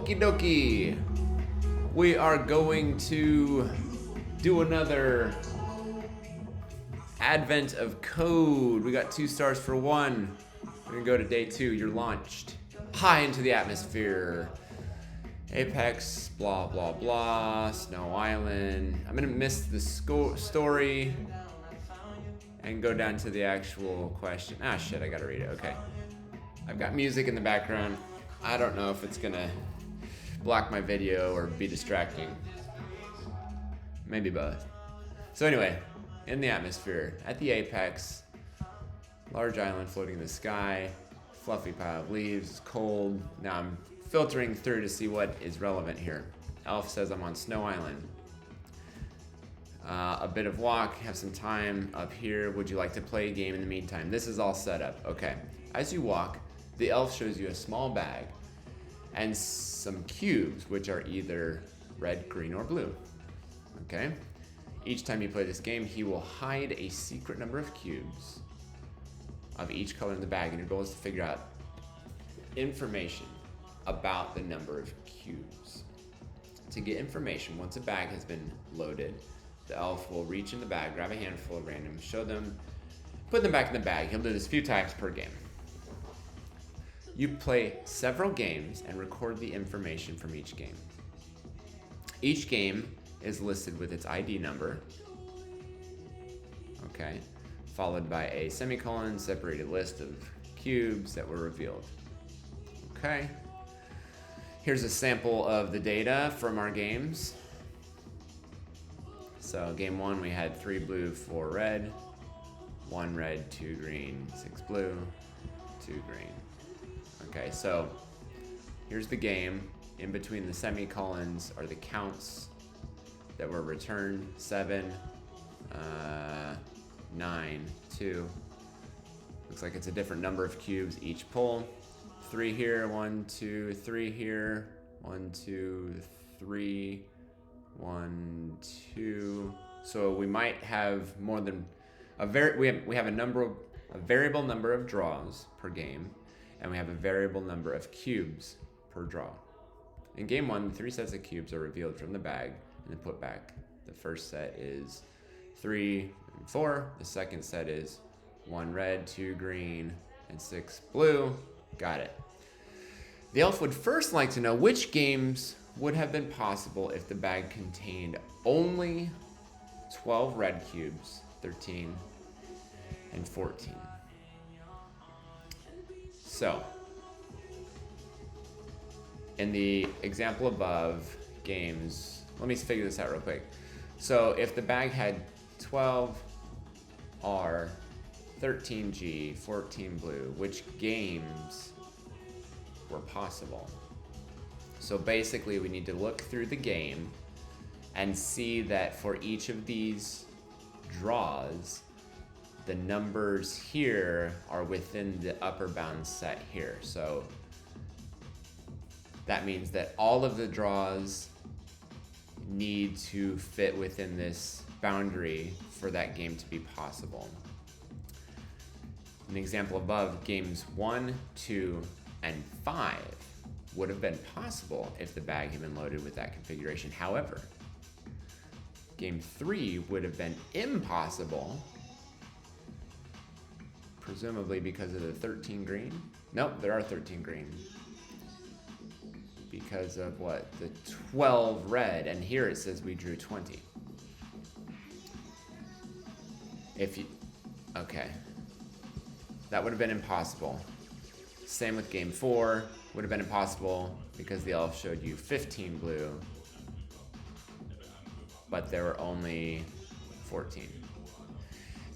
Okie dokie. We are going to do another Advent of Code. We got 2 stars for 1. We're gonna go to day 2. You're launched high into the atmosphere. Apex, blah, blah, blah, Snow Island. I'm gonna miss the story and go down to the actual question. Ah, shit, I gotta read it. Okay. I've got music in the background. I don't know if it's gonna block my video or be distracting. Maybe both. So anyway, in the atmosphere, at the apex, large island floating in the sky, fluffy pile of leaves, cold. Now I'm filtering through to see what is relevant here. Elf says I'm on Snow Island. A bit of walk, have some time up here. Would you like to play a game in the meantime? This is all set up. Okay. As you walk, the elf shows you a small bag and some cubes, which are either red, green, or blue. Okay? Each time you play this game, he will hide a secret number of cubes of each color in the bag, and your goal is to figure out information about the number of cubes. To get information, once a bag has been loaded, the elf will reach in the bag, grab a handful of random, show them, put them back in the bag. He'll do this a few times per game. You play several games and record the information from each game. Each game is listed with its ID number, okay, followed by a semicolon separated list of cubes that were revealed. Okay. Here's a sample of the data from our games. So game 1 we had 3 blue, 4 red, 1 red, 2 green, 6 blue, 2 green. Okay, so here's the game. In between the semicolons are the counts that were returned. 7, 9, 2. Looks like it's a different number of cubes each pull. 3 here, 1, 2, 3 here, 1, 2, 3, 1, 2. So we might have more than we have a variable number of draws per game, and we have a variable number of cubes per draw. In game 1, the 3 sets of cubes are revealed from the bag and then put back. The first set is 3 and 4. The second set is 1 red, 2 green, and 6 blue. Got it. The elf would first like to know which games would have been possible if the bag contained only 12 red cubes, 13 and 14. So, in the example above, games, let me figure this out real quick. So if the bag had 12 R, 13 G, 14 blue, which games were possible? So basically we need to look through the game and see that for each of these draws, the numbers here are within the upper bound set here. So that means that all of the draws need to fit within this boundary for that game to be possible. In the example above, games 1, 2, and 5 would have been possible if the bag had been loaded with that configuration. However, game 3 would have been impossible, presumably because of the 13 green. Nope, there are 13 green. Because of what? The 12 red, and here it says we drew 20. Okay. That would have been impossible. Same with game 4, would have been impossible because the elf showed you 15 blue, but there were only 14.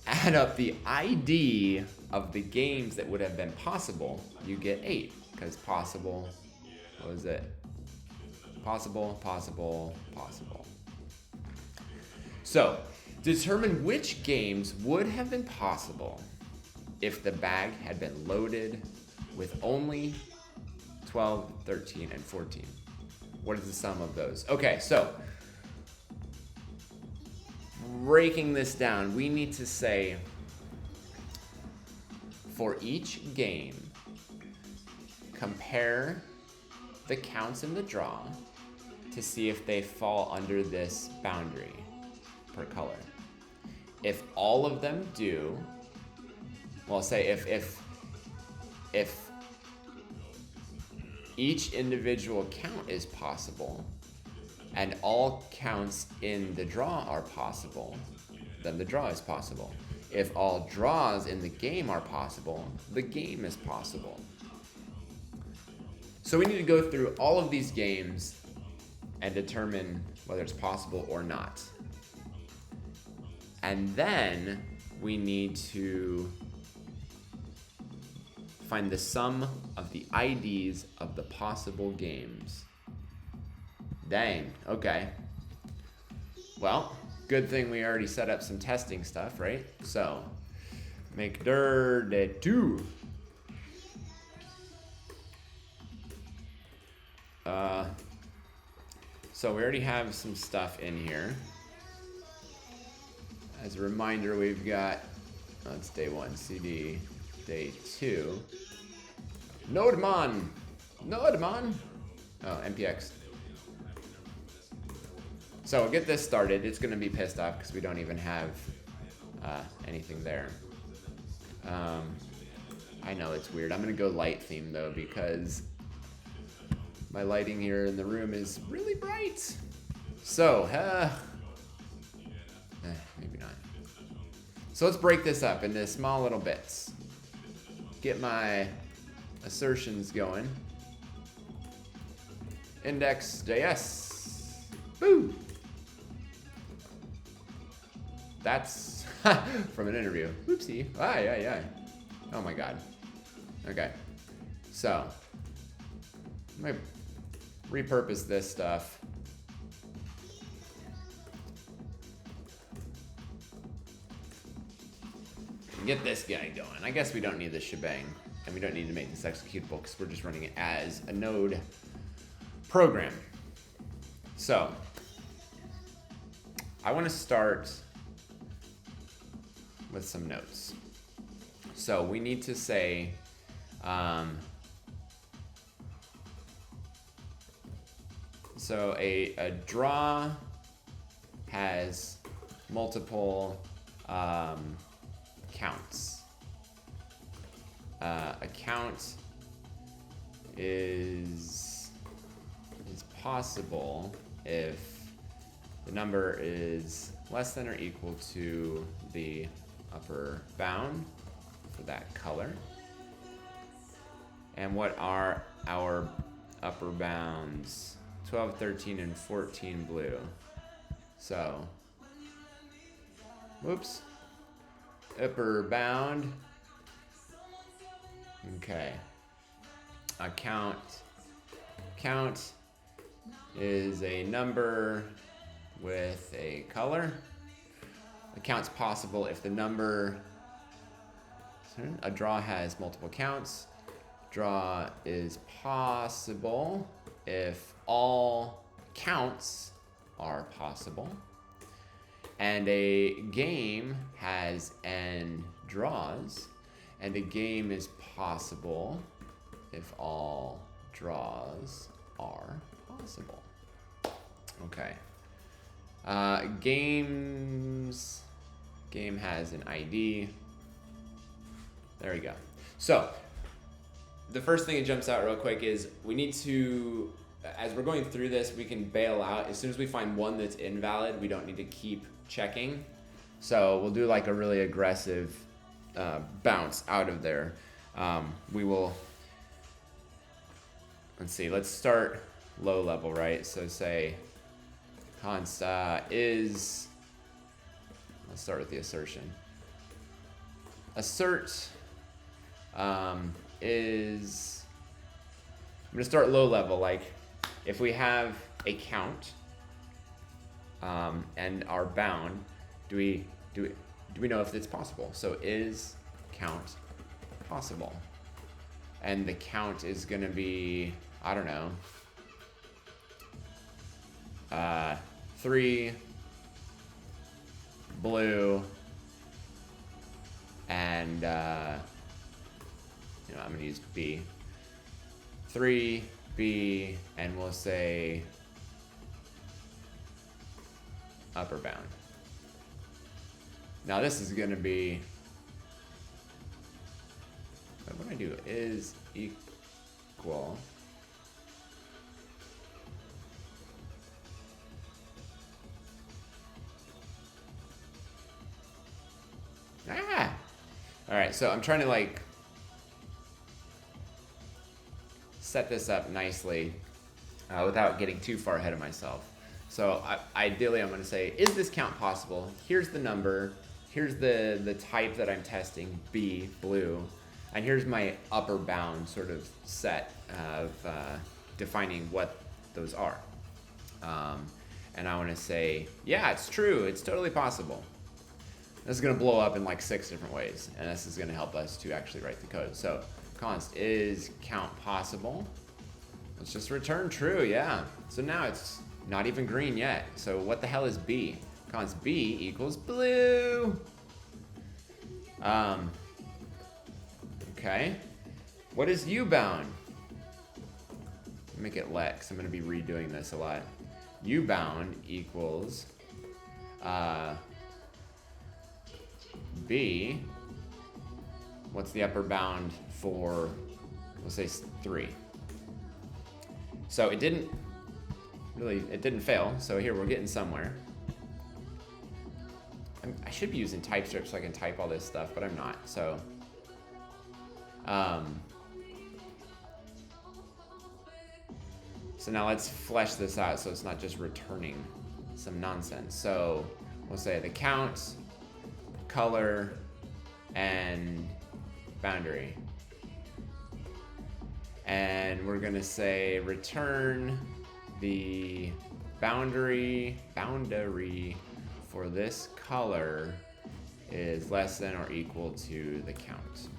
Add up the ID of the games that would have been possible, you get 8, because possible, what was it? Possible, possible, possible. So, determine which games would have been possible if the bag had been loaded with only 12, 13, and 14. What is the sum of those? Okay, so breaking this down, we need to say for each game, compare the counts in the draw to see if they fall under this boundary per color. If all of them do, well, say if each individual count is possible and all counts in the draw are possible, then the draw is possible. If all draws in the game are possible, the game is possible. So we need to go through all of these games and determine whether it's possible or not. And then we need to find the sum of the IDs of the possible games. Dang, okay. Well, good thing we already set up some testing stuff, right? So, make dir de 2. So we already have some stuff in here. As a reminder, we've got, it's day 1, CD, day 2. Nodemon! Nodemon! Oh, NPX. So we'll get this started. It's going to be pissed off because we don't even have anything there. I know it's weird. I'm going to go light theme though because my lighting here in the room is really bright. So, maybe not. So let's break this up into small little bits. Get my assertions going. Index.js. Boo! That's from an interview. Oopsie. Aye. Oh my god. Okay. So, I'm gonna repurpose this stuff. And get this guy going. I guess we don't need this shebang. And we don't need to make this executable because we're just running it as a node program. So, I want to start with some notes. So we need to say, so a draw has multiple counts. A count is possible if the number is less than or equal to the upper bound for that color. And what are our upper bounds? 12, 13, and 14 blue. So, whoops. Upper bound. Okay. A count is a number with a color. A count's possible if the number, a draw has multiple counts. Draw is possible if all counts are possible. And a game has n draws. And a game is possible if all draws are possible. Okay. Game has an ID. There we go. So, the first thing that jumps out real quick is we need to, as we're going through this, we can bail out. As soon as we find one that's invalid, we don't need to keep checking. So we'll do like a really aggressive bounce out of there. We will, let's see, let's start low level, right? So say const is, let's start with the assertion. Assert is, I'm gonna start low level, like if we have a count and our bound, do we know if it's possible? So is count possible? And the count is gonna be, I don't know, 3 blue and I'm gonna use B. 3 B, and we'll say upper bound. Now this is going to be, what do I do? Is equal. Ah! All right, so I'm trying to like set this up nicely without getting too far ahead of myself. So ideally I'm going to say, is this count possible? Here's the number. Here's the type that I'm testing, B, blue. And here's my upper bound sort of set of defining what those are. And I want to say, yeah, it's true. It's totally possible. This is going to blow up in like 6 different ways. And this is going to help us to actually write the code. So const is count possible. Let's just return true, yeah. So now it's not even green yet. So what the hell is B? Const B equals blue. Okay. What is U bound? Make it let, because I'm going to be redoing this a lot. U bound equals B. What's the upper bound for, let's say 3. So it didn't fail. So here we're getting somewhere. I should be using TypeScript so I can type all this stuff, but I'm not. So, so now let's flesh this out so it's not just returning some nonsense. So we'll say the count, color, and boundary. And we're gonna say return the boundary for this color is less than or equal to the count.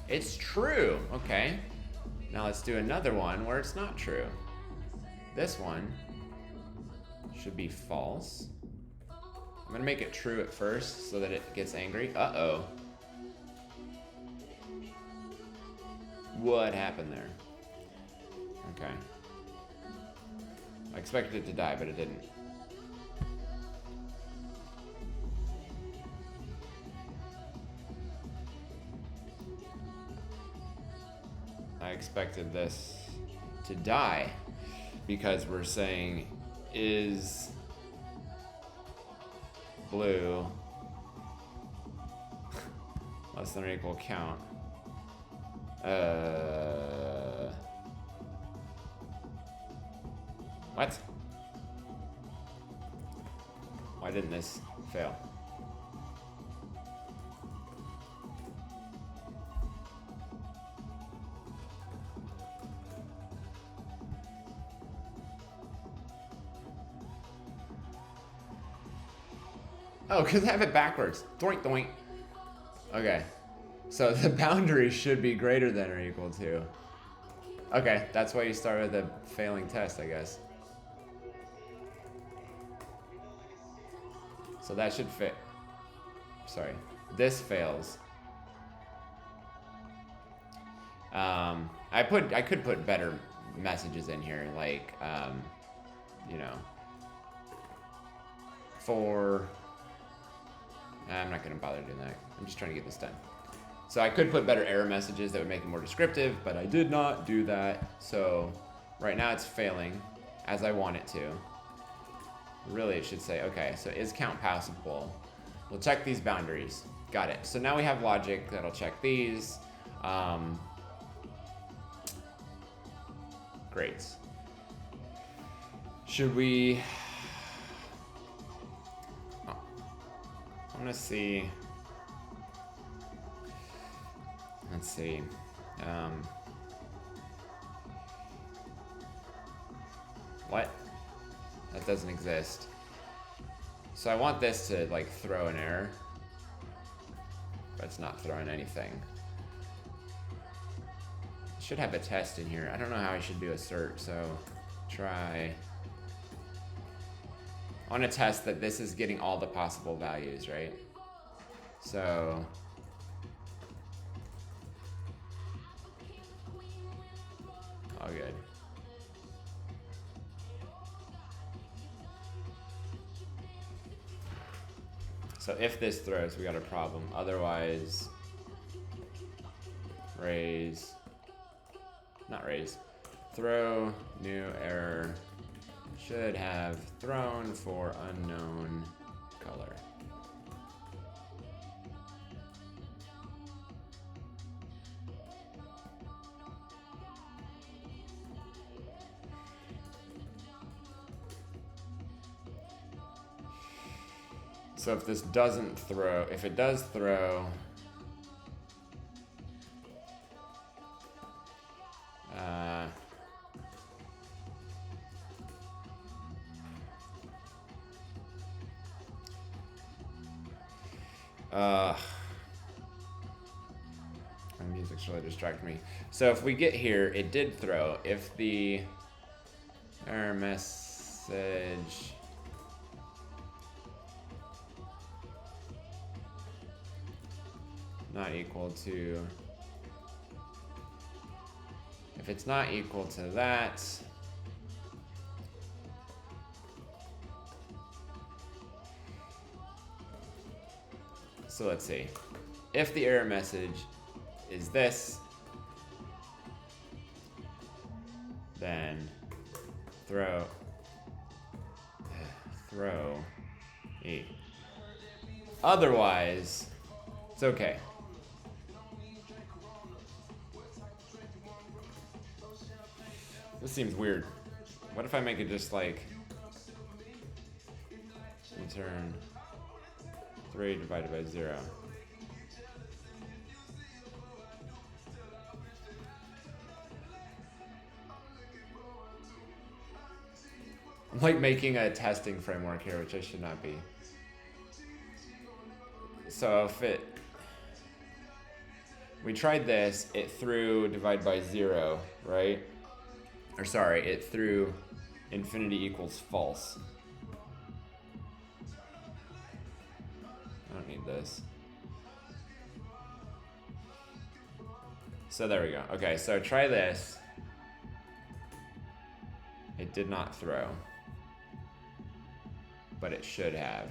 It's true, okay. Now let's do another one where it's not true. This one should be false. I'm gonna make it true at first so that it gets angry. Uh-oh. What happened there? Okay. I expected it to die, but it didn't. I expected this to die because we're saying is blue less than or equal count. What? Why didn't this fail? Oh, because I have it backwards. Doink, doink. Okay. So the boundary should be greater than or equal to. Okay, that's why you start with a failing test, I guess. So that should fit. Sorry. This fails. I could put better messages in here, like, you know, for... I'm not going to bother doing that. I'm just trying to get this done. So I could put better error messages that would make it more descriptive, but I did not do that. So right now it's failing as I want it to. Really, it should say, okay, so is count passable? We'll check these boundaries. Got it. So now we have logic that'll check these. Great. Should we... I'm gonna see. Let's see. What? That doesn't exist. So I want this to like throw an error, but it's not throwing anything. Should have a test in here. I don't know how I should do assert, so try. I want to test that this is getting all the possible values, right? So all good. So if this throws, we got a problem. Otherwise, raise, not raise, throw, new error, should have thrown for unknown color. So if this doesn't throw, if it does throw, my music's really distracting me. So if we get here, it did throw. If the error message not equal to, if it's not equal to that, so let's see. If the error message is this, then throw E. Otherwise, it's okay. This seems weird. What if I make it just like return 3 divided by 0? I'm like making a testing framework here, which I should not be. So if we tried this, it threw divide by 0, right? Or sorry, it threw infinity equals false. I don't need this. So there we go. Okay, so try this. It did not throw, but it should have.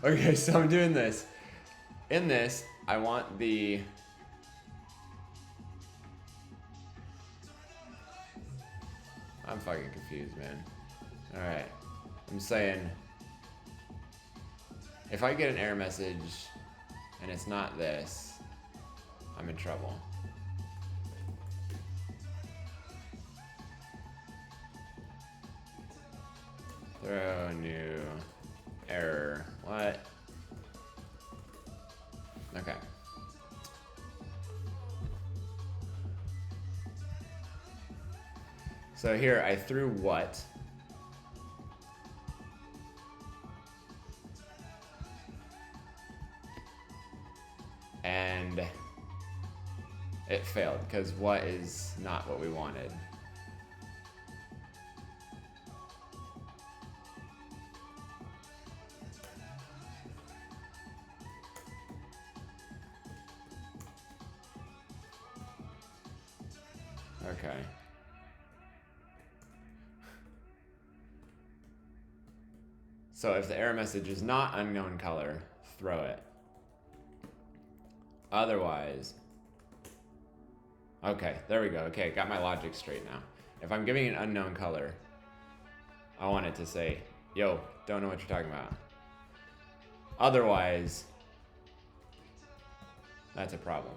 Okay, so I'm doing this. In this, I want the I'm fucking confused, man. Alright. I'm saying if I get an error message and it's not this, I'm in trouble. Throw new error. What? Okay. So here I threw what? And it failed because what is not what we wanted. Okay. So if the error message is not unknown color, throw it. Otherwise, okay, there we go. Okay, got my logic straight now. If I'm giving an unknown color, I want it to say, yo, don't know what you're talking about. Otherwise, that's a problem.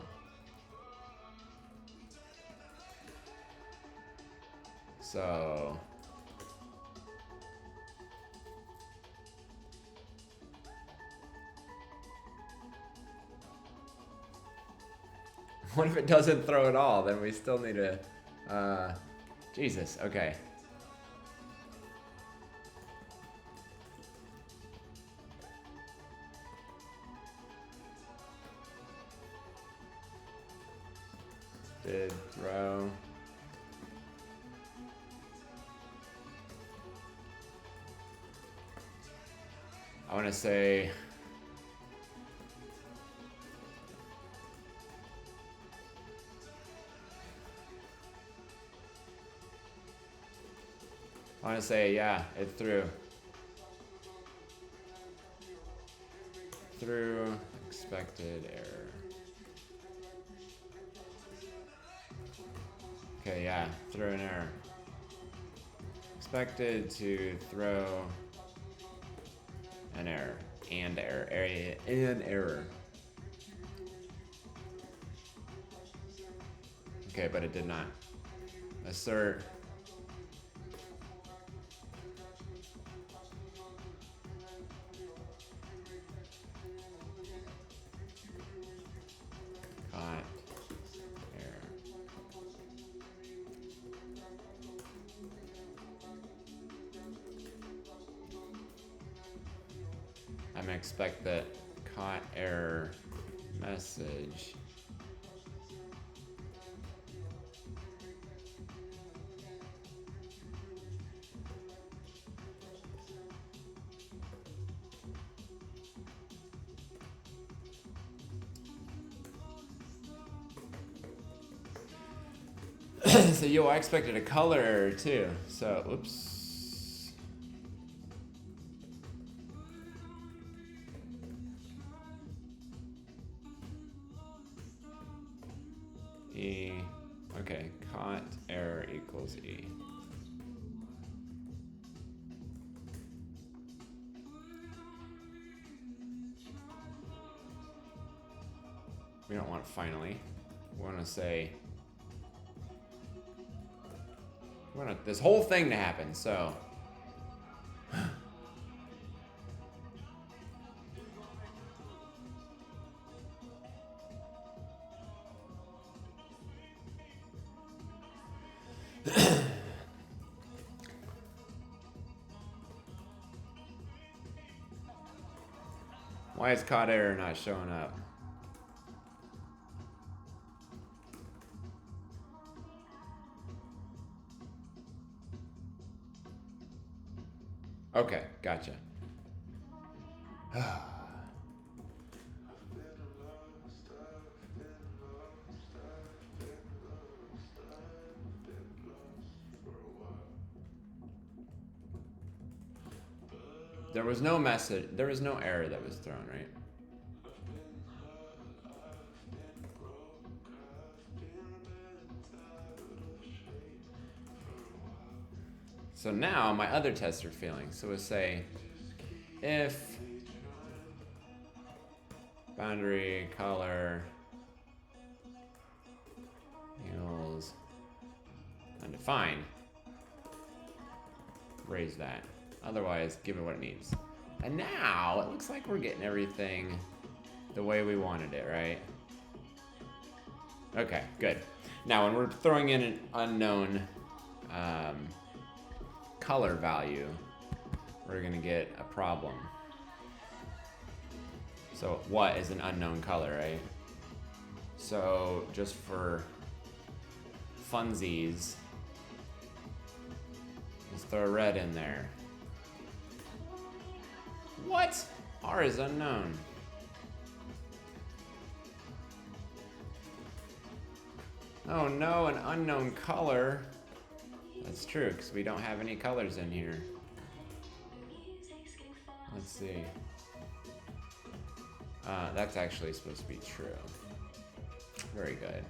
So what if it doesn't throw at all? Then we still need to, Jesus, okay. Did throw. I want to say to say, yeah, it threw. Through expected error. Okay, yeah, throw an error. Expected to throw an error. And error. And error. Okay, but it did not. Assert. Caught error. I'm gonna expect that caught error message so yo, I expected a color error too. So oops. E. Okay, caught error equals E. We don't want finally. We want to say we want this whole thing to happen. So why is caught error not showing up? Okay, gotcha. There was no message, there was no error that was thrown, right? So now my other tests are failing. So we'll say if boundary color equals undefined, raise that. Otherwise, give it what it needs. And now it looks like we're getting everything the way we wanted it, right? Okay, good. Now when we're throwing in an unknown color value, we're gonna get a problem. So what is an unknown color, right? So just for funsies, let's throw a red in there. What? R is unknown. Oh no, an unknown color. That's true, because we don't have any colors in here. Let's see. That's actually supposed to be true. Very good.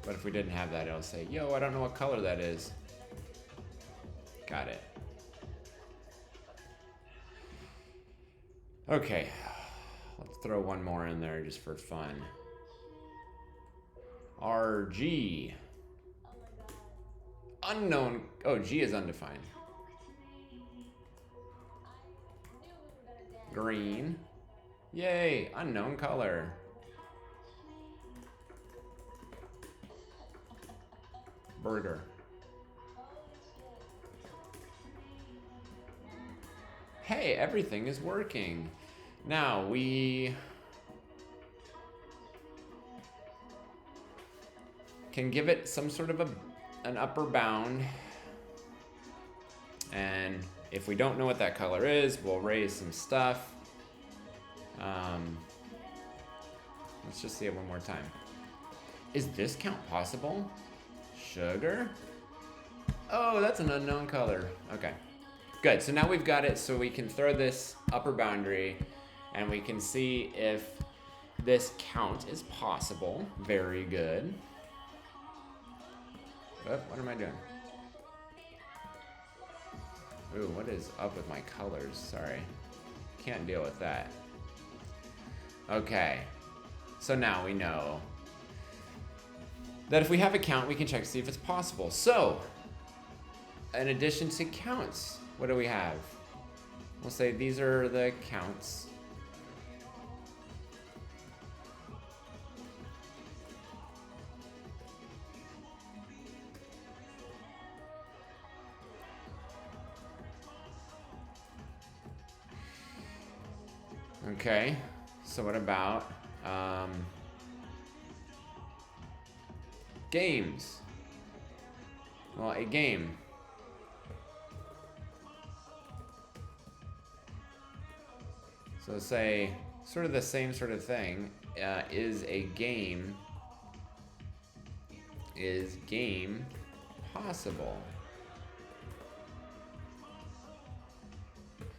But if we didn't have that, it'll say, yo, I don't know what color that is. Got it. Okay, let's throw one more in there just for fun. RG. Unknown. Oh, G is undefined. Green. Yay, unknown color. Burger. Hey, everything is working. Now we can give it some sort of an upper bound. And if we don't know what that color is, we'll raise some stuff. Let's just see it one more time. Is this count possible? Sugar? Oh, that's an unknown color. Okay. Good. So now we've got it so we can throw this upper boundary and we can see if this count is possible. Very good. Oh, what am I doing? Ooh, what is up with my colors? Sorry. Can't deal with that. Okay. So now we know that if we have a count, we can check to see if it's possible. So, in addition to counts, what do we have? We'll say these are the counts. Okay, so what about games? Well, a game. So say, sort of the same sort of thing, is game possible?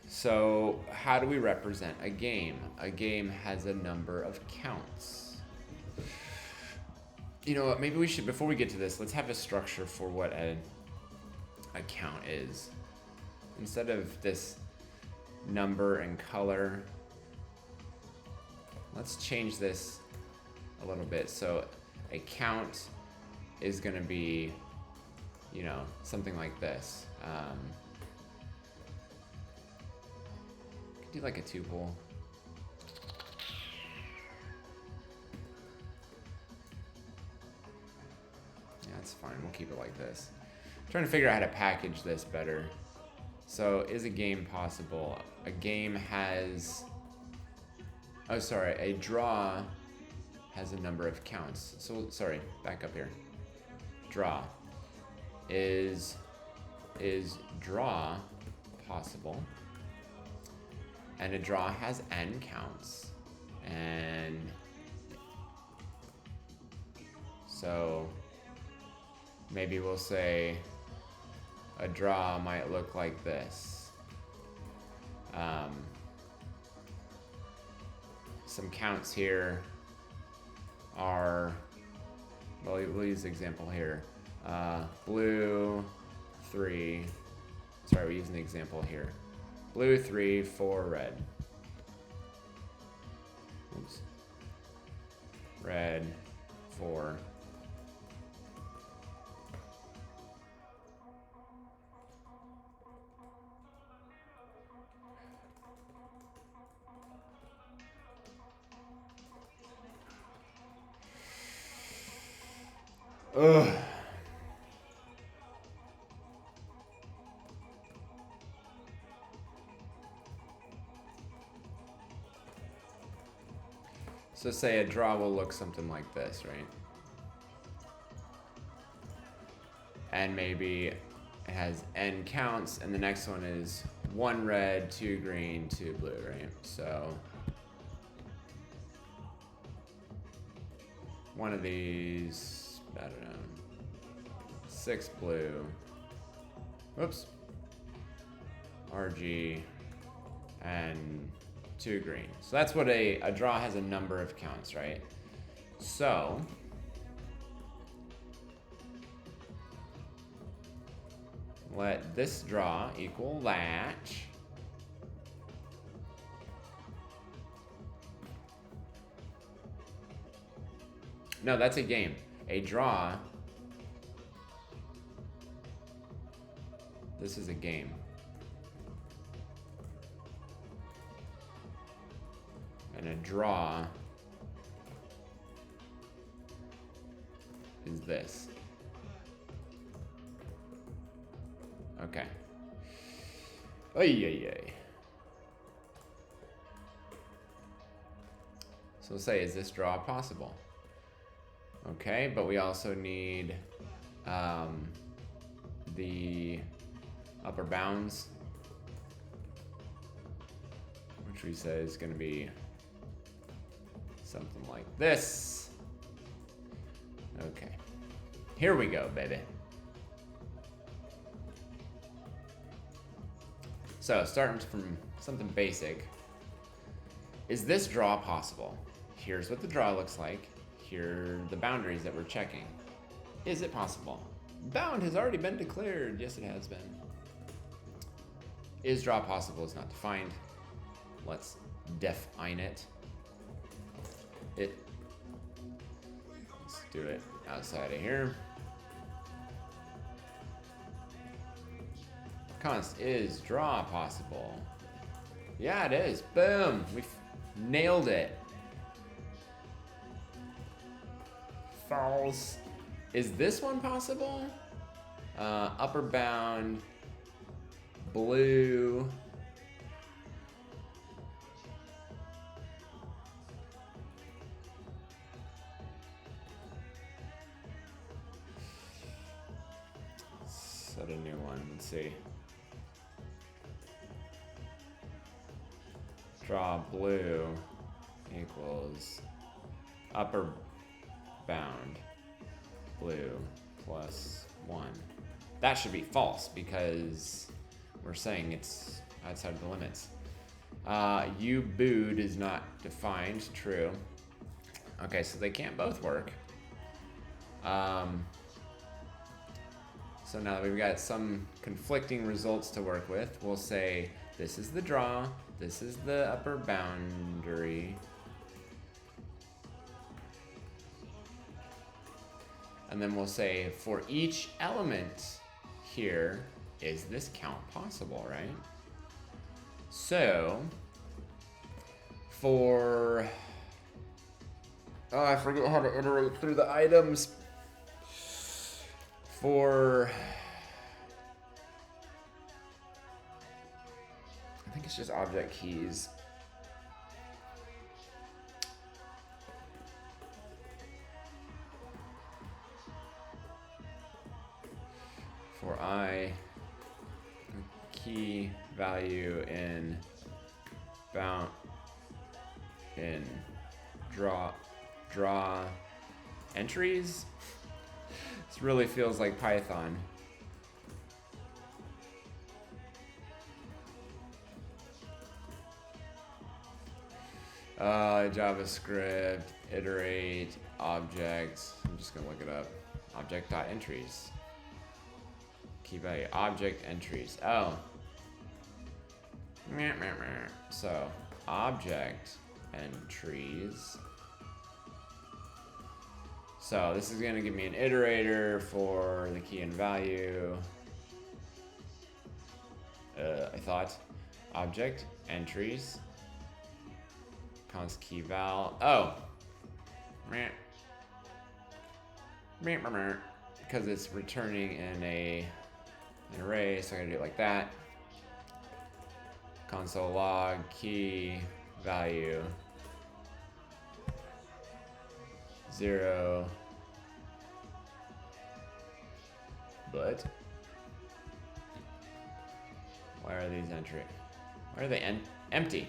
So how do we represent a game? A game has a number of counts. You know what, maybe we should, before we get to this, let's have a structure for what a count is. Instead of this number and color, let's change this a little bit. So a count is gonna be, you know, something like this. Do like a tuple. Yeah, that's fine. We'll keep it like this. I'm trying to figure out how to package this better. So, is a game possible? A game has... Oh, sorry. A draw has a number of counts. So, sorry. Back up here. Draw. Is draw possible? And a draw has n counts. And so maybe we'll say a draw might look like this. Some counts here are, well, we'll use the example here. Blue, 3. Sorry, we're using the example here. Blue 3, 4 red. Oops. Red 4. Ugh. So say a draw will look something like this, right? And maybe it has n counts, and the next one is 1 red, 2 green, 2 blue, right? So one of these, I don't know, 6 blue, whoops, RG, and 2 green. So that's what a draw has, a number of counts, right? So let this draw equal latch. No, that's a game. A draw, this is a game. And a draw is this. Okay. Oy. So say, is this draw possible? Okay, but we also need the upper bounds, which we say is going to be something like this. Okay, here we go, baby. So starting from something basic. Is this draw possible? Here's what the draw looks like. Here are the boundaries that we're checking. Is it possible? Bound has already been declared. Yes, it has been. Is draw possible is not defined. Let's define it. Let's do it outside of here. Const is draw possible. Yeah, it is. Boom. We nailed it. False. Is this one possible? Upper bound. Blue. Set a new one. Let's see. Draw blue equals upper bound blue plus 1. That should be false because we're saying it's outside of the limits. You booed is not defined. True. Okay, so they can't both work. So now that we've got some conflicting results to work with, we'll say this is the draw, this is the upper boundary. And then we'll say for each element here, is this count possible, right? So for, oh, I forget how to iterate through the items. For, I think it's just object keys. For I, key value in bound in draw entries. This really feels like Python. JavaScript, iterate, object. I'm just gonna look it up. Object.entries. Key value, object entries. Oh. So, object entries. So this is gonna give me an iterator for the key and value. I thought object entries. Const key val. Oh. Because it's returning in an array, so I gotta do it like that. Console log key value 0. But why are these entry? Why are they empty?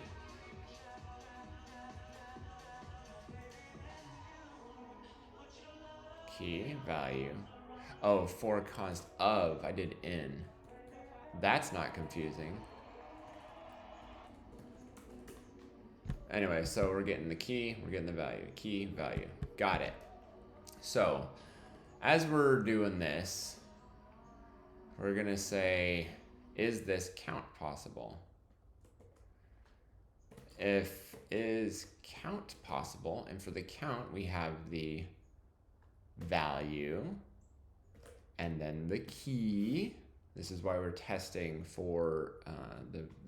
Key value. Oh, for const of. I did in. That's not confusing. Anyway, so we're getting the key, we're getting the value. Key, value. Got it. So, as we're doing this, we're going to say, is this count possible? If is count possible, and for the count, we have the value, and then the key. This is why we're testing for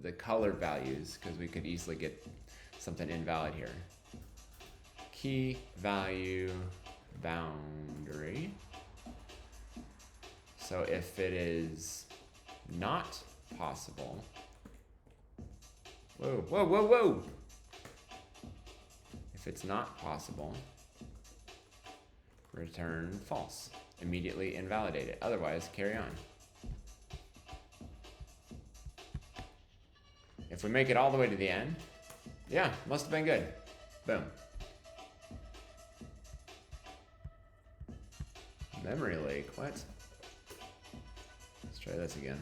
the colored values, because we could easily get something invalid here. Key, value, boundary. So if it is not possible, whoa, whoa, whoa, whoa. If it's not possible, return false. Immediately invalidate it. Otherwise, carry on. If we make it all the way to the end, yeah, must have been good. Boom. Memory leak, what? Let's try this again.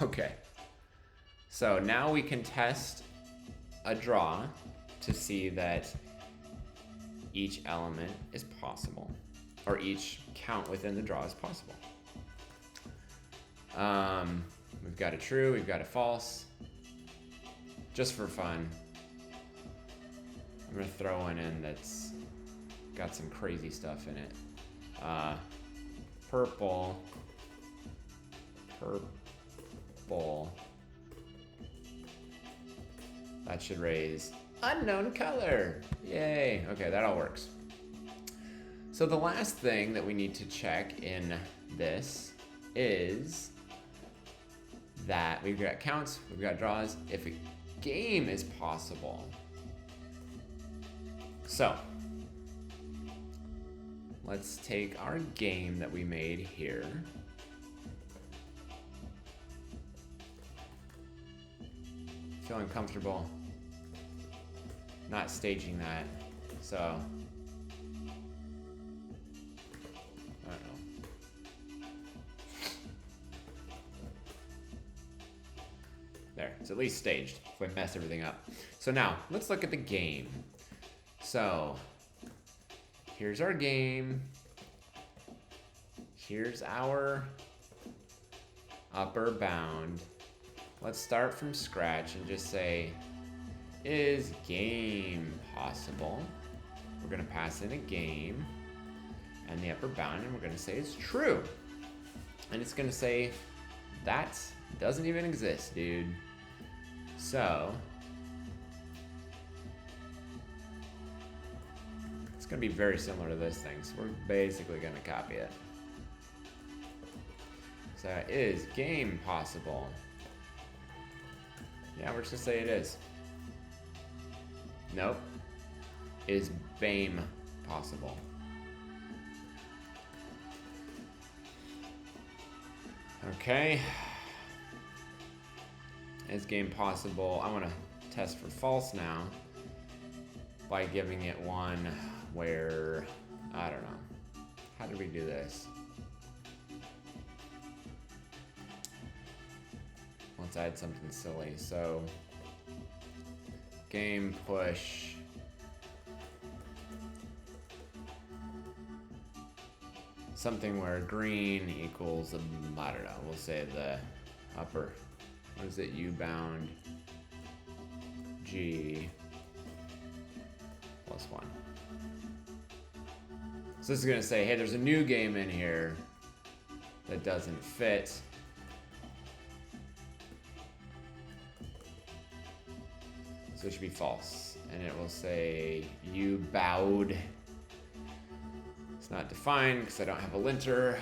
Okay. So now we can test a draw to see that each element is possible, or each count within the draw is possible. We've got a true, we've got a false. Just for fun, I'm gonna throw one in that's got some crazy stuff in it. Purple. That should raise unknown color. Yay. Okay, that all works. So the last thing that we need to check in this is that we've got counts, we've got draws, if a game is possible. So let's take our game that we made here. Feeling comfortable not staging that, so I don't know. There, it's at least staged if I mess everything up. So now, let's look at the game. So, here's our game. Here's our upper bound. Let's start from scratch and just say, is game possible? We're gonna pass in a game and the upper bound, and we're gonna say it's true. And it's gonna say, that doesn't even exist, dude. So, it's gonna be very similar to this thing, so we're basically gonna copy it. So, is game possible? Yeah, we're just gonna say it is. Nope. Is BAME possible? Okay. Is game possible? I want to test for false now by giving it one where, I don't know. How did we do this? Let's add something silly. So, game push. Something where green equals, I don't know, we'll say the upper, what is it, U bound G plus 1. So this is gonna say, hey, there's a new game in here that doesn't fit. So it should be false. And it will say, you bowed. It's not defined because I don't have a linter.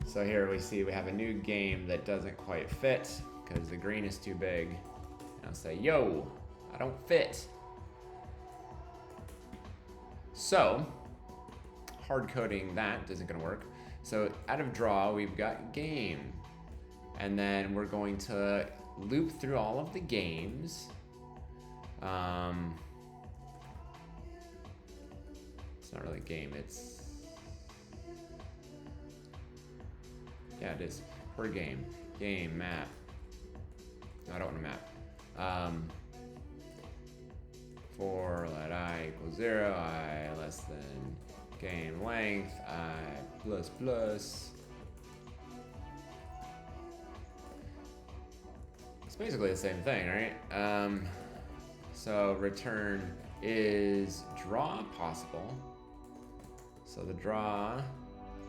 So here we see we have a new game that doesn't quite fit because the green is too big. And I'll say, yo, I don't fit. So, hard coding that isn't gonna work. So out of draw, we've got game. And then we're going to loop through all of the games. It's not really a game, it's, yeah, it is. Per game. Game, map. No, I don't want a map. For let I equals 0, I less than game length, I plus plus. It's basically the same thing, right? So return is draw possible. So the draw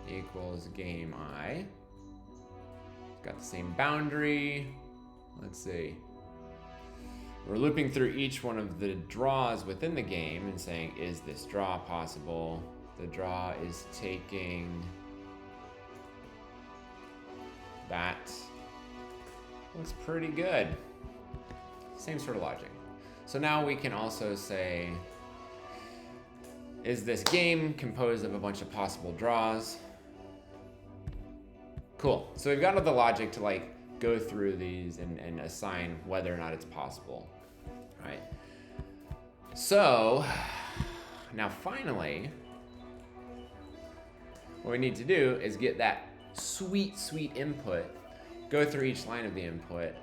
equals game I. It's got the same boundary. Let's see. We're looping through each one of the draws within the game and saying, is this draw possible? The draw is taking that. Looks pretty good. Same sort of logic. So now we can also say, is this game composed of a bunch of possible draws? Cool. So we've got all the logic to like go through these and assign whether or not it's possible, right? So, now finally, what we need to do is get that sweet, sweet input, go through each line of the input,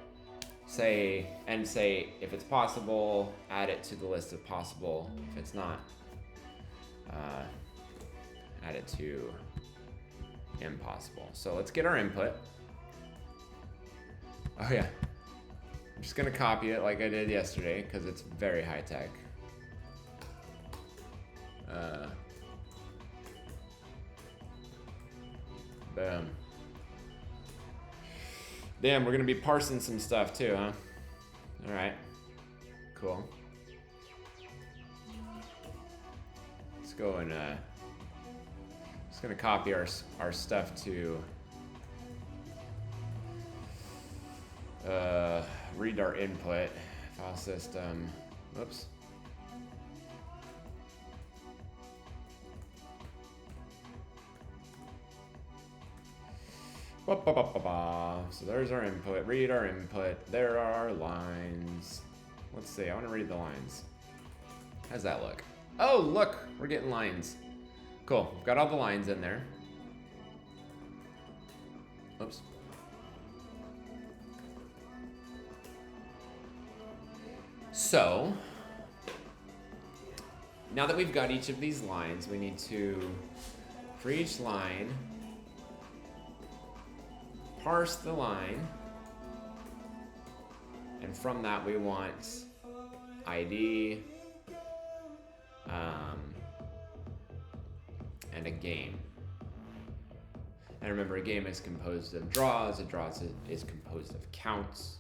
say if it's possible, add it to the list of possible. If it's not, add it to impossible. So let's get our input. Oh yeah, I'm just gonna copy it like I did yesterday because it's very high tech. Boom. Damn, we're gonna be parsing some stuff too, huh? All right, cool. Let's go and just gonna copy our stuff to read our input file system. Whoops. So there's our input. Read our input. There are our lines. Let's see. I want to read the lines. How's that look? Oh, look, we're getting lines. Cool. We've got all the lines in there. Oops. So now that we've got each of these lines, we need to, for each line, parse the line, and from that we want ID and a game. And remember, a game is composed of draws. A draw is composed of counts.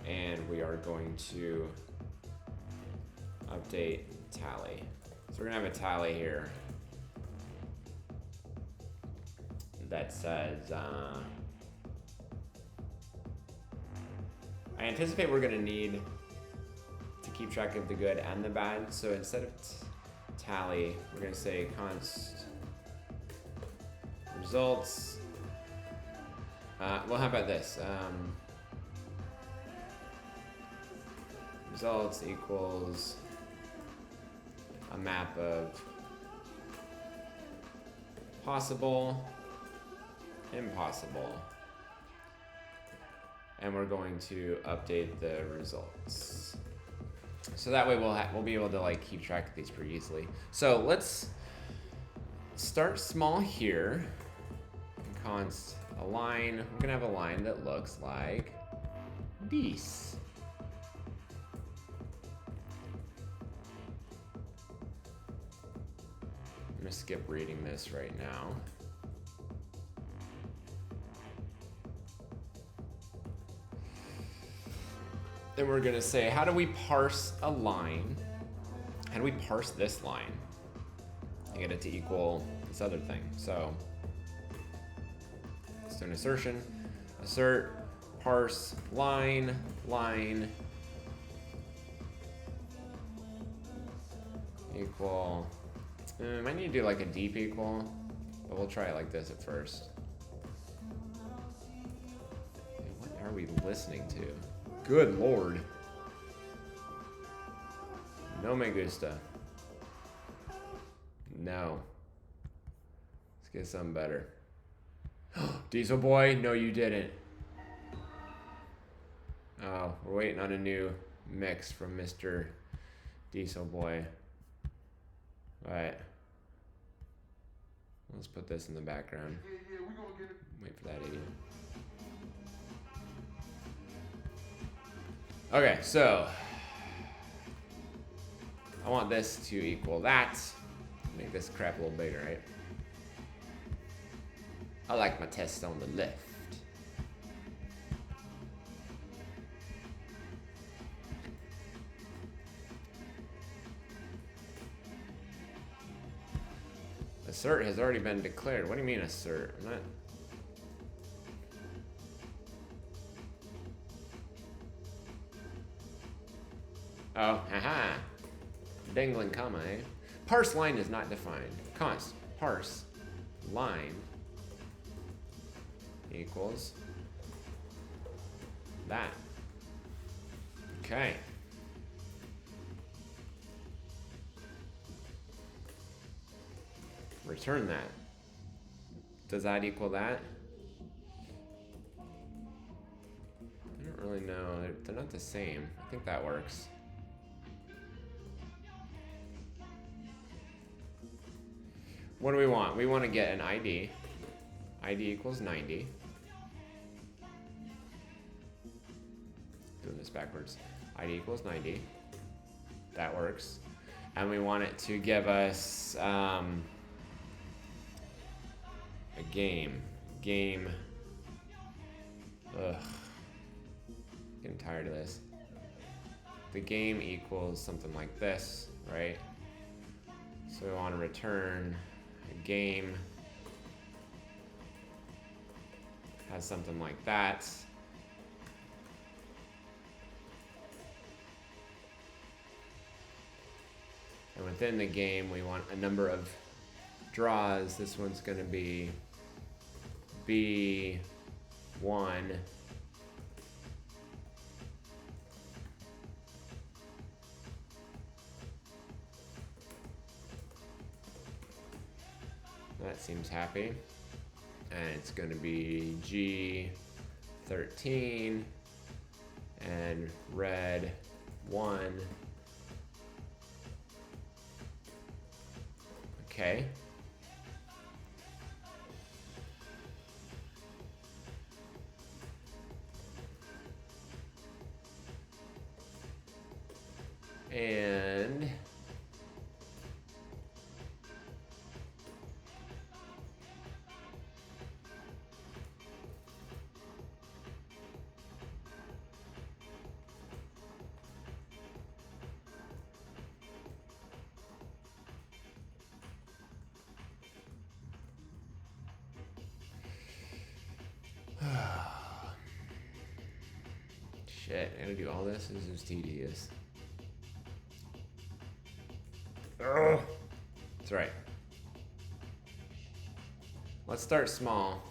And we are going to update tally. So we're gonna have a tally here that says, I anticipate we're gonna need to keep track of the good and the bad. So instead of tally, we're gonna say const results. Well, how about this? Results equals a map of possible, impossible, and we're going to update the results. So that way we'll be able to like keep track of these pretty easily. So let's start small here. Const a line. We're gonna have a line that looks like this. I'm gonna skip reading this right now. Then we're gonna say, how do we parse a line? How do we parse this line and get it to equal this other thing? So let's do an assertion. Assert, parse, line, equal. I might need to do like a deep equal, but we'll try it like this at first. What are we listening to? Good Lord. No me gusta. No. Let's get something better. Diesel Boy, no you didn't. Oh, we're waiting on a new mix from Mr. Diesel Boy. Alright. Let's put this in the background. Yeah, we gonna get it. Wait for that idiot. Okay, so I want this to equal that. Make this crap a little bigger, right? I like my test on the left. Assert has already been declared. What do you mean assert? I'm not. Oh, haha. Dangling comma, eh? Parse line is not defined. Const parse line equals that. Okay. Return that. Does that equal that? I don't really know. They're not the same. I think that works. What do we want? We want to get an ID. ID equals 90. Doing this backwards. ID equals 90. That works. And we want it to give us a game. Game. Ugh. Getting tired of this. The game equals something like this, right? So we want to return a game. Has something like that. And within the game, we want a number of draws. This one's going to be B1. That seems happy. And it's going to be G13 and red 1. Okay. And shit, I gotta do all this? This is tedious. Ugh. That's right. Let's start small.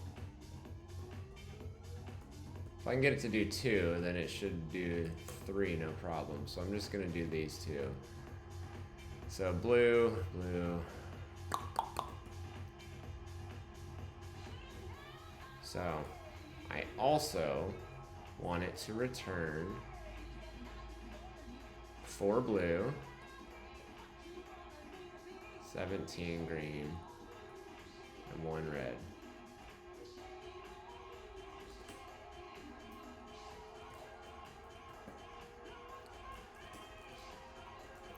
If I can get it to do 2, then it should do 3, no problem. So I'm just gonna do these 2. So blue, blue. So I also want it to return 4 blue, 17 green, and 1 red.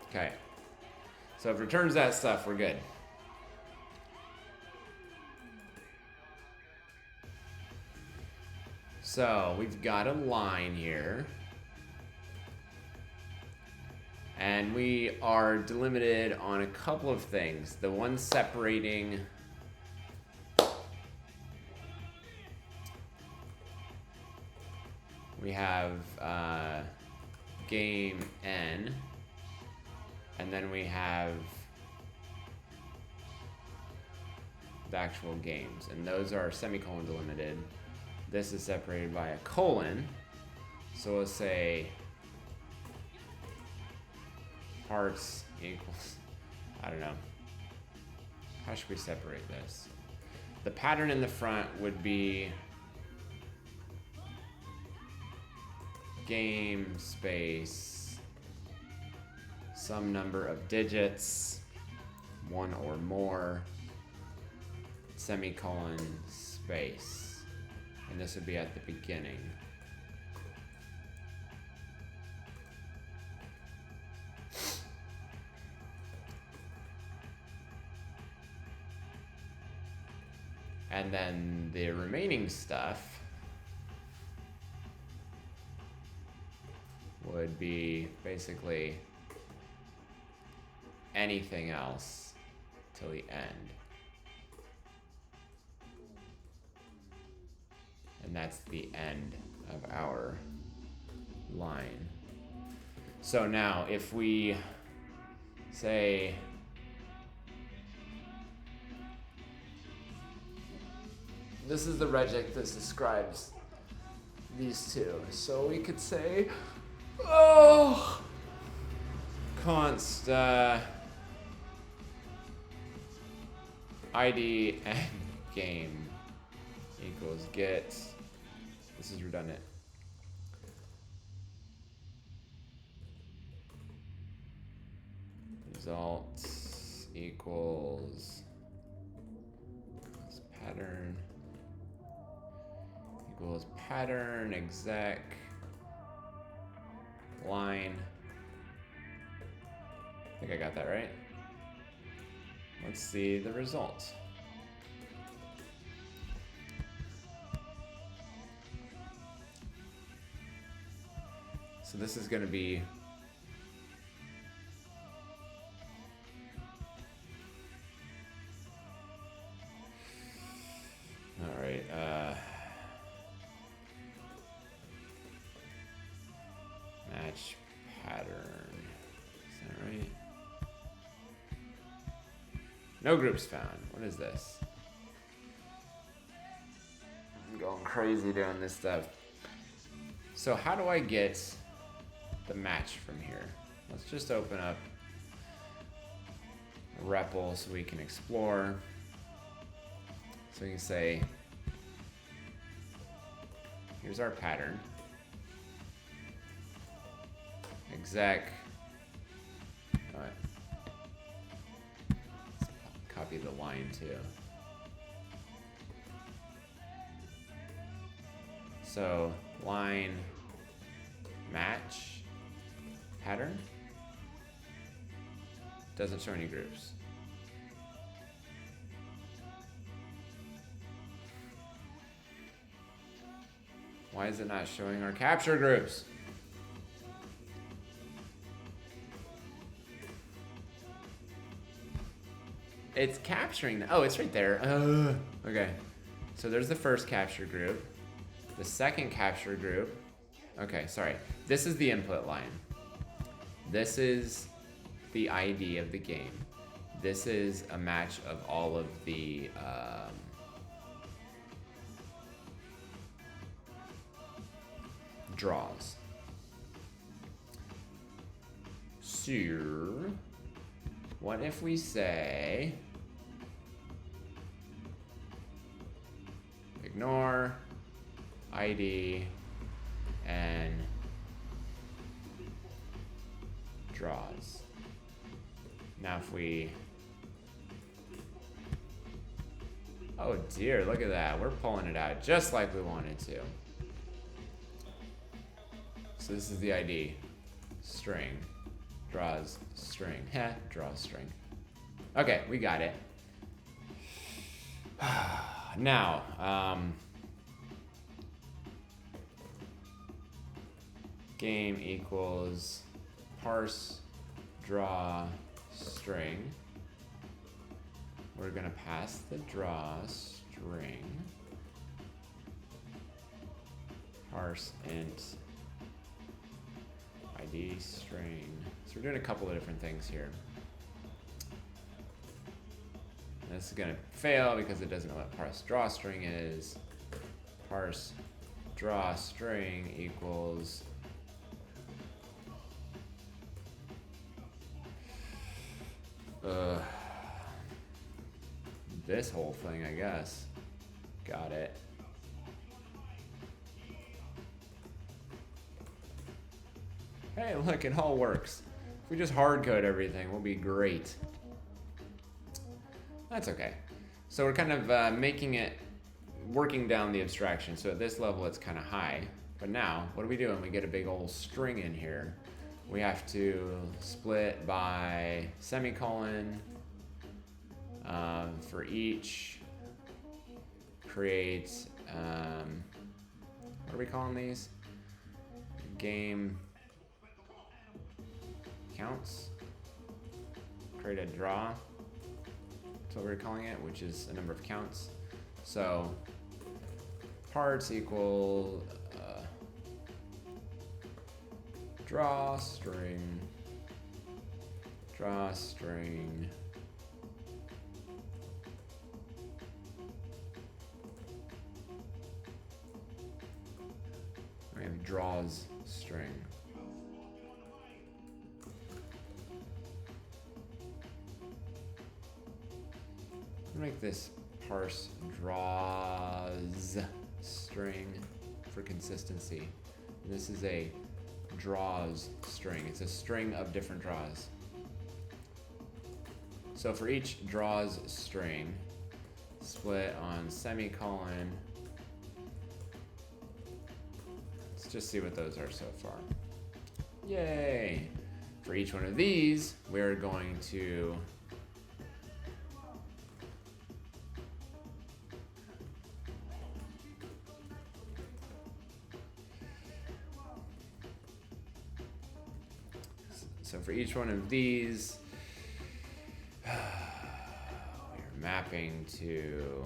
Okay. So if it returns that stuff, we're good. So we've got a line here. And we are delimited on a couple of things. The one separating we have game N, and then we have the actual games, and those are semicolon delimited. This is separated by a colon, so let's say parts equals, I don't know. How should we separate this? The pattern in the front would be game space, some number of digits, 1 or more, semicolon space. And this would be at the beginning. And then the remaining stuff would be basically anything else till the end. And that's the end of our line. So now if we say this is the regex that describes these two. So we could say, oh, const ID and game equals get. This is redundant. Result equals pattern equals pattern exec line. I think I got that right. Let's see the result. So this is going to be all right. Match pattern. Is that right? No groups found. What is this? I'm going crazy doing this stuff. So how do I get the match from here? Let's just open up a REPL so we can explore. So we can say, here's our pattern. Exec. All right. Let's copy the line too. So line match pattern doesn't show any groups. Why is it not showing our capture groups? It's capturing. Oh, it's right there. Okay. So there's the first capture group. The second capture group. Okay, sorry. This is the input line. This is the ID of the game. This is a match of all of the draws. So, what if we say ignore ID and draws? Now if we, oh dear, look at that. We're pulling it out just like we wanted to. So this is the ID, string, draws, string, draw string. Okay, we got it. Now, game equals parse draw string. We're gonna pass the draw string, parse int ID string. So we're doing a couple of different things here. And this is gonna fail because it doesn't know what parse draw string is. Parse draw string equals this whole thing, I guess. Got it. Hey, look, it all works. If we just hard code everything, we'll be great. That's okay. So we're kind of making it, working down the abstraction. So at this level, it's kind of high. But now, what do we do when we get a big old string in here? We have to split by semicolon for each. Create, what are we calling these? Game counts. Create a draw. That's what we're calling it, which is a number of counts. So parts equal draw string, We have draws string. Make this parse draws string for consistency. And this is a draws string. It's a string of different draws. So for each draws string, split on semicolon. Let's just see what those are so far. Yay! For each one of these, we're going to so for each one of these, we're mapping to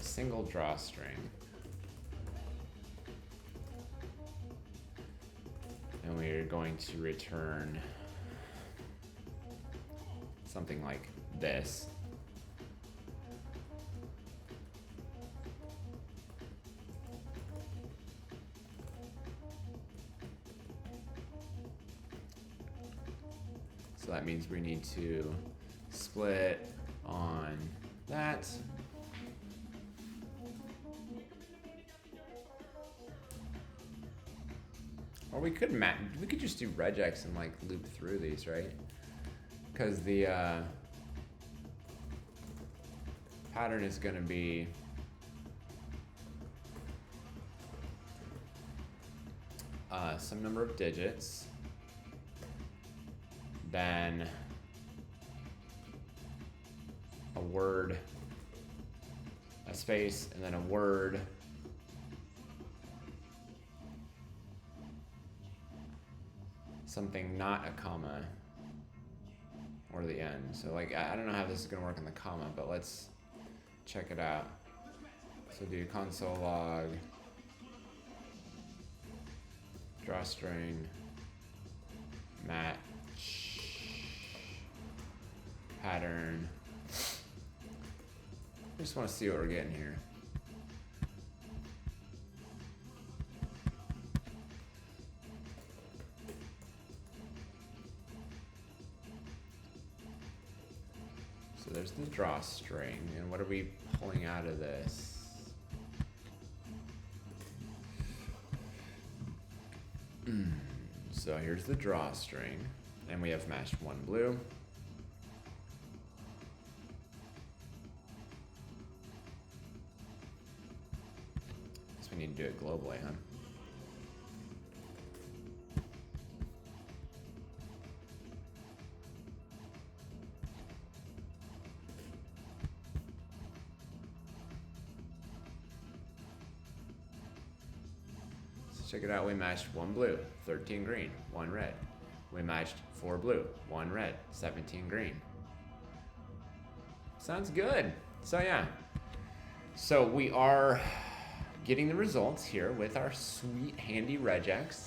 a single drawstring. And we are going to return something like this. So that means we need to split on that. Or we could just do regex and like loop through these, right? Because the pattern is going to be some number of digits, then a word, a space, and then a word, something not a comma, or the end. So like, I don't know how this is gonna work in the comma, but let's check it out. So do console log, drawstring, match, pattern. I just want to see what we're getting here. So there's the drawstring, and what are we pulling out of this? So here's the drawstring, and we have matched one blue. So we need to do it globally, huh? Check it out, we matched one blue, 13 green, one red. We matched 4 blue, 1 red, 17 green. Sounds good. So yeah, so we are getting the results here with our sweet handy regex.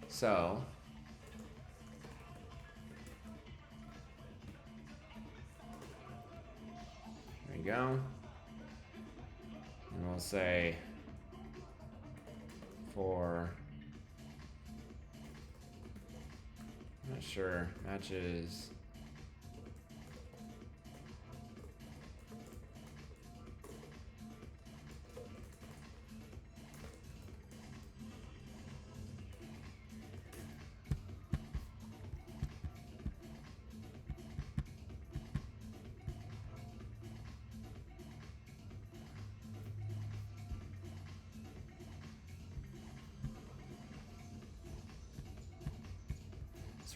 So there you go. And we'll say for, I'm not sure, matches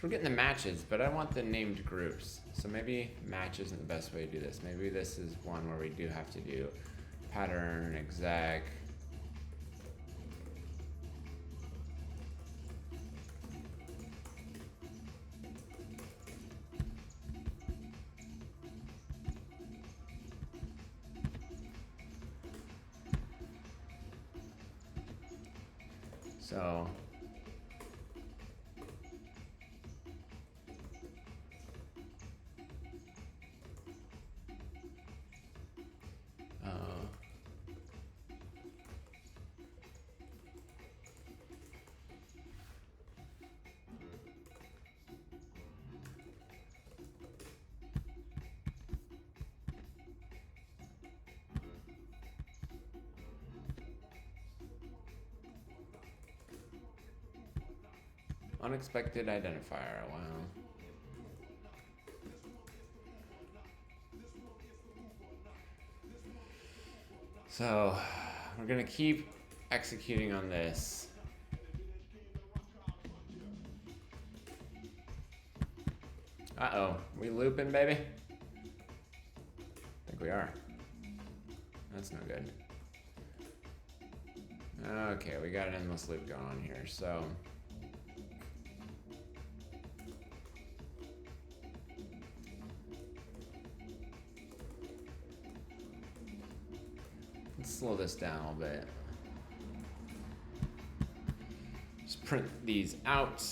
we're getting the matches, but I want the named groups. So maybe match isn't the best way to do this. Maybe this is one where we do have to do pattern, exec. So unexpected identifier. Wow. So we're gonna keep executing on this. Uh-oh, we looping, baby? I think we are. That's no good. Okay, we got an endless loop going on here, so. Let's slow this down a little bit. Just print these out.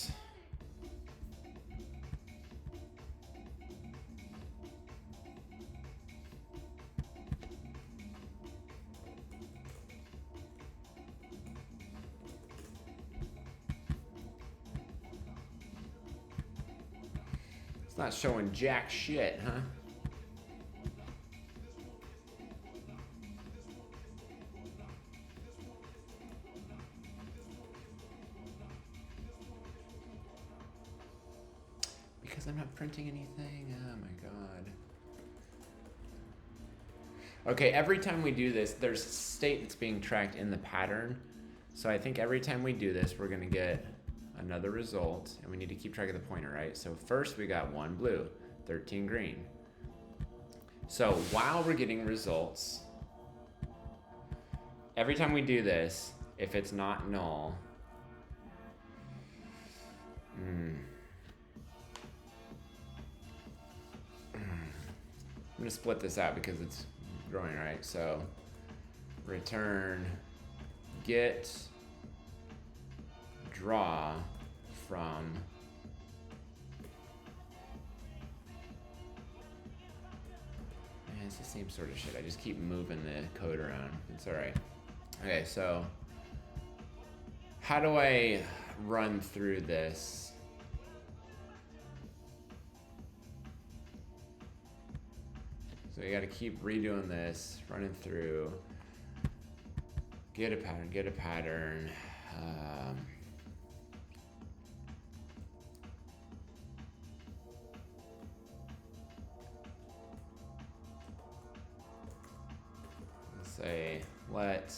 It's not showing jack shit, huh? Because I'm not printing anything? Oh my god. Okay, every time we do this, there's state that's being tracked in the pattern. So I think every time we do this, we're gonna get another result, and we need to keep track of the pointer, right? So first we got 1 blue, 13 green. So while we're getting results, every time we do this, if it's not null, I'm gonna split this out because it's growing, right? So return get draw from man, it's the same sort of shit. I just keep moving the code around. It's all right. Okay, so how do I run through this? So you got to keep redoing this, running through. Get a pattern, get a pattern. Let's say let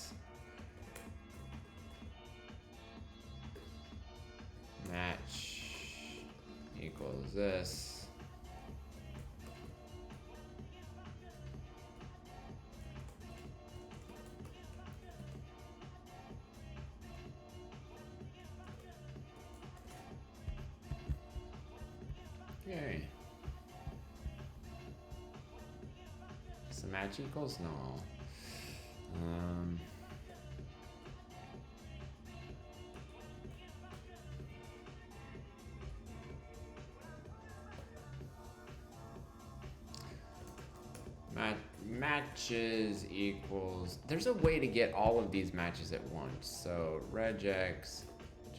match equals this. Okay. So match equals null. Matches equals. There's a way to get all of these matches at once. So regex,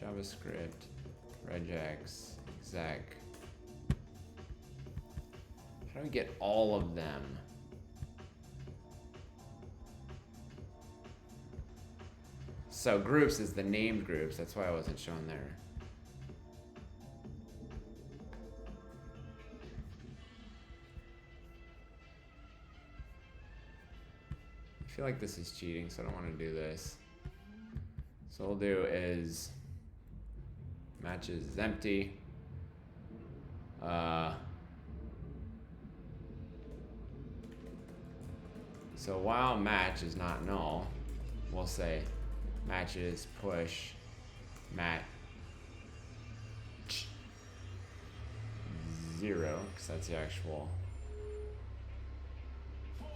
JavaScript, regex, exec. How do we get all of them? So groups is the named groups. That's why I wasn't shown there. I feel like this is cheating, so I don't want to do this. So what we'll do is matches is empty. So while match is not null, we'll say matches push match 0, because that's the actual,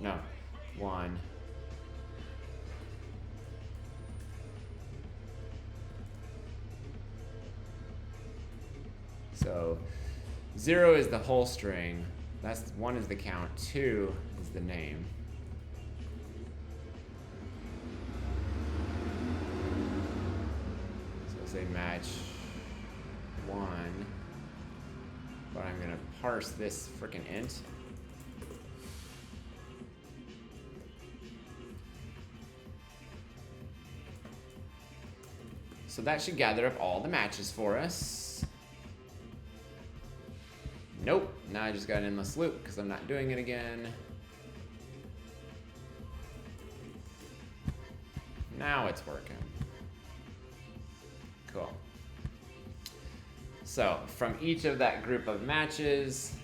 no, 1. So 0 is the whole string. That's 1 is the count. 2 is the name. So say match 1, but I'm gonna parse this frickin' int. So that should gather up all the matches for us. Now I just got an endless loop because I'm not doing it again. Now it's working. Cool. So from each of that group of matches,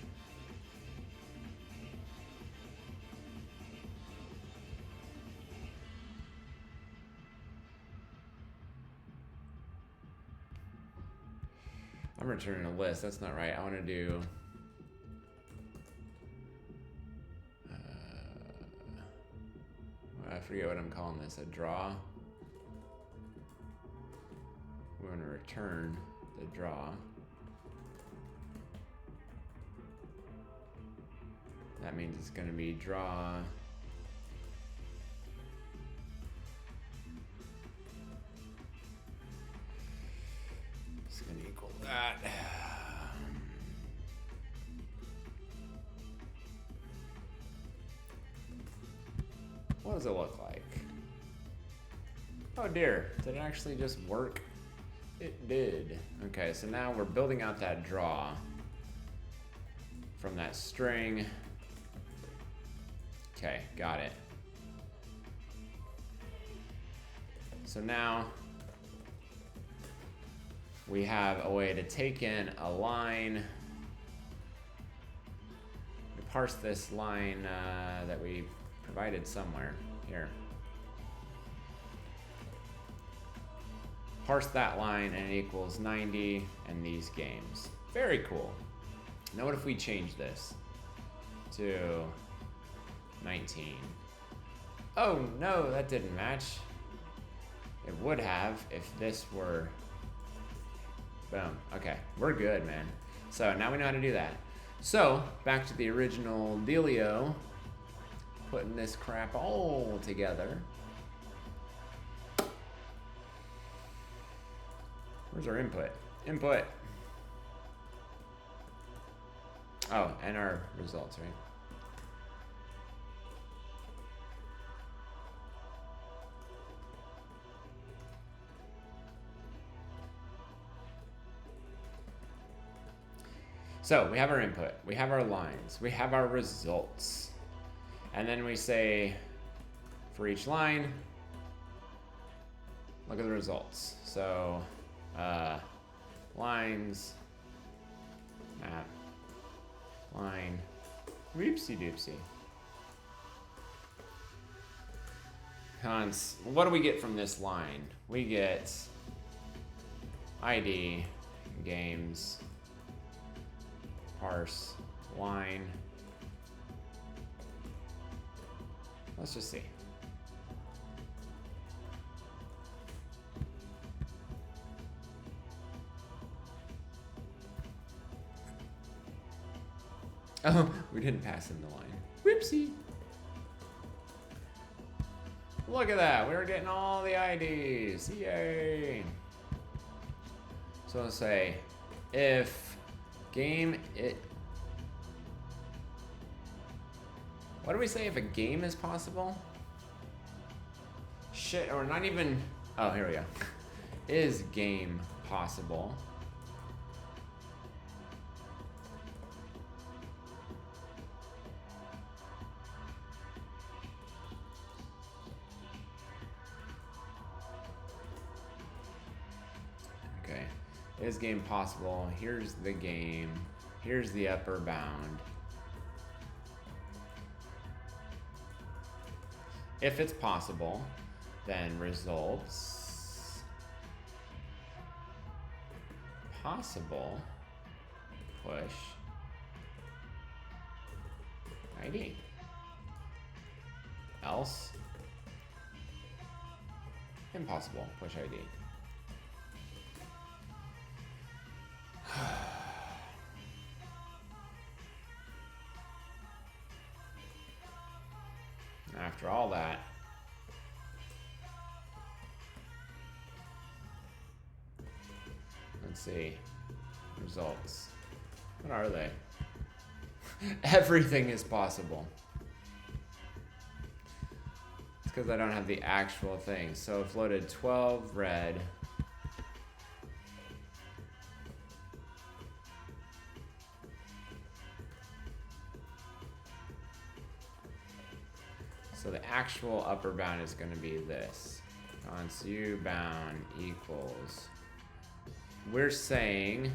I'm returning a list. That's not right. I want to do I forget what I'm calling this. A draw. We're going to return the draw. That means it's going to be draw. It's going to equal that. What does it look like? Oh dear, did it actually just work? It did. Okay, so now we're building out that draw from that string. Okay, got it. So now we have a way to take in a line. We parse this line that we provided somewhere here. Parse that line and it equals 90 and these games. Very cool. Now what if we change this to 19? Oh no, that didn't match. It would have if this were, boom. Okay, we're good, man. So now we know how to do that. So back to the original dealio, putting this crap all together. Where's our input? Input. Oh, and our results, right? So we have our input, we have our lines, we have our results. And then we say, for each line, look at the results. So, lines, map, line, whoopsie doopsie. Cons, what do we get from this line? We get ID, games, parse, line. Let's just see. Oh, we didn't pass in the line. Whoopsie. Look at that. We were getting all the IDs. Yay. So let's say if game it. What do we say if a game is possible? Shit, or not even. Oh, here we go. Is game possible? Okay. Is game possible? Here's the game. Here's the upper bound. If it's possible, then results possible push ID. Else impossible push ID. After all that, let's see. Results. What are they? Everything is possible. It's because I don't have the actual thing. So if loaded 12 red. So the actual upper bound is going to be this. Const u bound equals, we're saying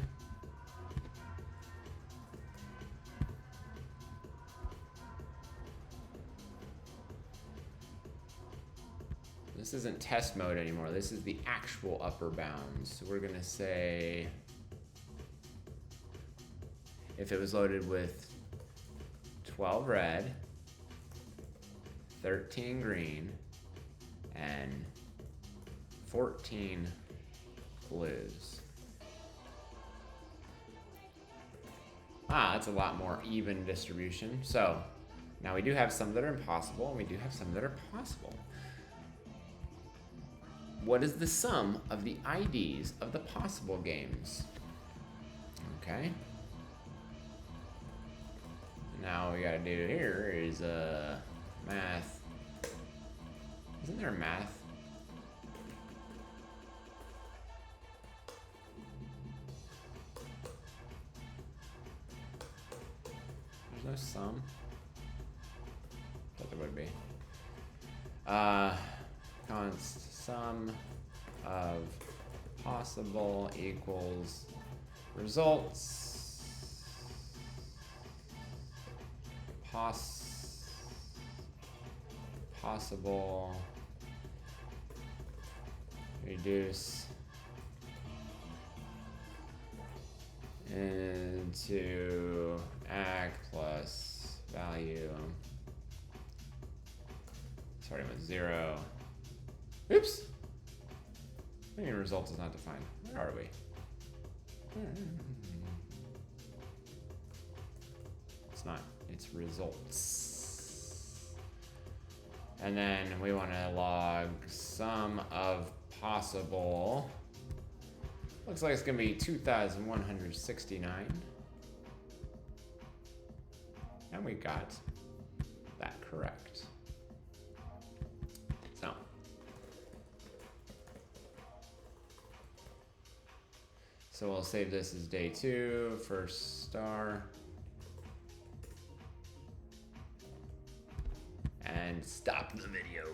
this isn't test mode anymore. This is the actual upper bound. So we're going to say if it was loaded with 12 red, 13 green, and 14 blues. That's a lot more even distribution. So now we do have some that are impossible, and we do have some that are possible. What is the sum of the IDs of the possible games? Okay. Now what we gotta do here is math. Isn't there math? There's no sum. Thought there would be. Const sum of possible equals results possible reduce into act plus value starting with 0. Oops. Maybe result is not defined. Where are we? It's not. It's results. And then we want to log sum of possible. Looks like it's going to be 2,169. And we got that correct. So we'll save this as day 2, first star. And stop the video.